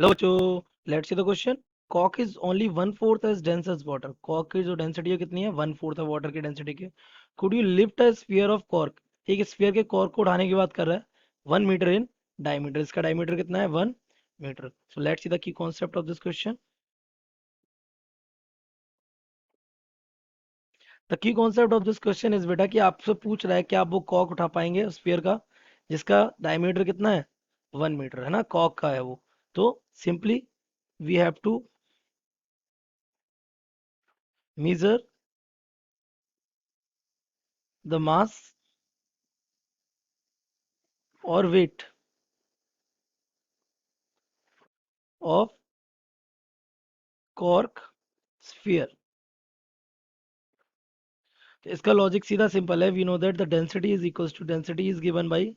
Hello बच्चों, let's see the question. कॉक is only one fourth as dense as water. कॉक की जो डेंसिटी है कितनी है? वन फोर्थ है वाटर की डेंसिटी के. Could you lift a sphere of cork. एक स्फीयर के कॉर्क को उठाने की बात कर रहा है. 1 मीटर इन डायमीटर. इसका डायमीटर कितना है? 1 metre. So let's see the key concept of this question. The key concept of this question is बेटा कि आपसे पूछ रहा है कि आप वो कॉक उठा पाएंगे स्फीयर का जिसका डायमीटर कितना है? 1 मीटर है ना, कॉक का है वो. तो simply we have to measure the mass or weight of cork sphere. तो इसका लॉजिक सीधा सिंपल है. We know that the density is equals to density is given by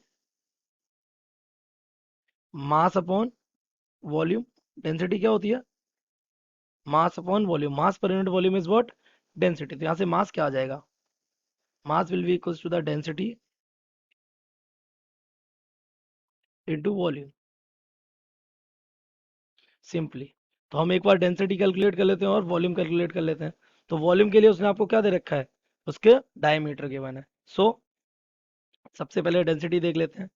mass upon volume. Density क्या होती है? Mass upon volume. Mass per unit volume is what? Density. तो यहाँ से मास क्या आ जाएगा? Mass will be equals to the density into volume. Simply. तो हम एक बार डेंसिटी कैलकुलेट कर लेते हैं और वॉल्यूम कैलकुलेट कर लेते हैं. तो वॉल्यूम के लिए उसने आपको क्या दे रखा है? उसके डायमीटर गिवन है. सो सबसे पहले डेंसिटी देख लेते हैं.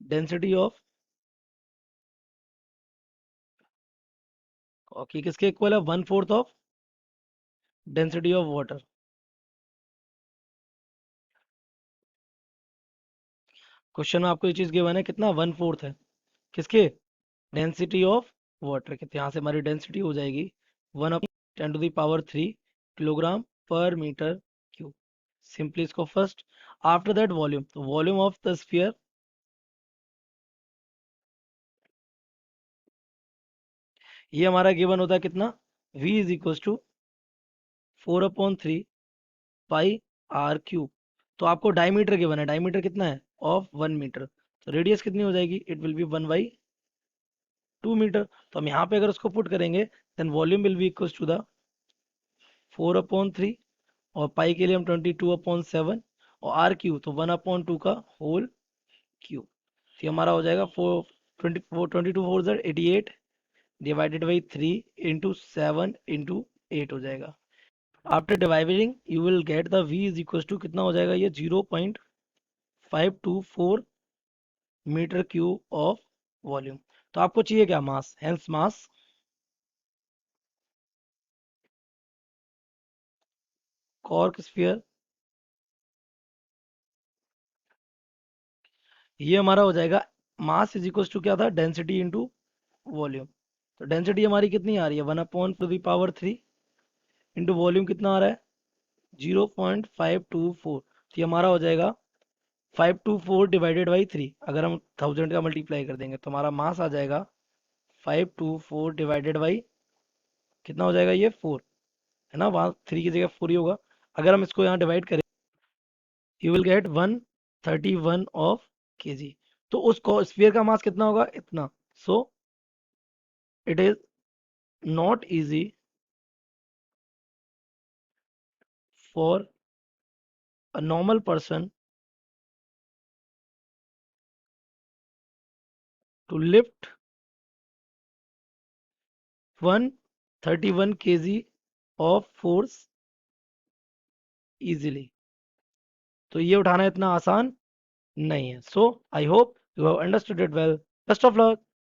डेंसिटी ऑफ ओके किसके इक्वल है? One fourth of density of water. Question में आपको ये चीज गिवन है कितना? वन फोर्थ है किसके? डेंसिटी ऑफ वाटर के. तो यहाँ से हमारी डेंसिटी हो जाएगी 1/10⁻³ kilogram per metre cube. Simply इसको फर्स्ट. After that volume. तो वॉल्यूम ऑफ द स्फीयर ये हमारा गिवन होता है कितना? v is equal to 4/3 pi r cube. तो आपको डायमीटर गिवन है. डायमीटर कितना है? Of 1 metre. तो रेडियस कितनी हो जाएगी? It will be 1/2 metre. तो हम यहाँ पे अगर उसको पुट करेंगे then volume will be equal to the 4/3 और पाई के लिए हम 22/7 और आर क्यू तो 1/2 का होल क्यूब. तो ये हमारा हो जाएगा 22 4 डिवाइडेड बाई 3 इंटू 7 इंटू 8 हो जाएगा. After dividing you will get the v is equal to कितना हो जाएगा? ये 0.524 मीटर क्यूब ऑफ वॉल्यूम. तो आपको चाहिए क्या? मास. हेंस मास कॉर्क स्फीयर ये हमारा हो जाएगा. मास इज इक्वल टू क्या था? Density into volume. तो डेंसिटी हमारी कितनी आ रही है? 1/3 इंटू वॉल्यूम कितना आ रहा है? 0.524. तो ये हमारा हो जाएगा 524 डिवाइडेड बाई 3. अगर हम 1000 का मल्टीप्लाई कर देंगे तो हमारा मास आ जाएगा 524 डिवाइडेड बाई कितना हो जाएगा? ये 4 है ना. वहाँ 3 की जगह 4 ही होगा. अगर हम इसको यहाँ डिवाइड करें you will gate 131 of KG. तो उस स्फीयर का मास कितना होगा? इतना. So it is not easy for a normal person to lift 131 kg of force easily. तो ये उठाना इतना आसान नहीं है. So I hope you have understood it well. Best of luck.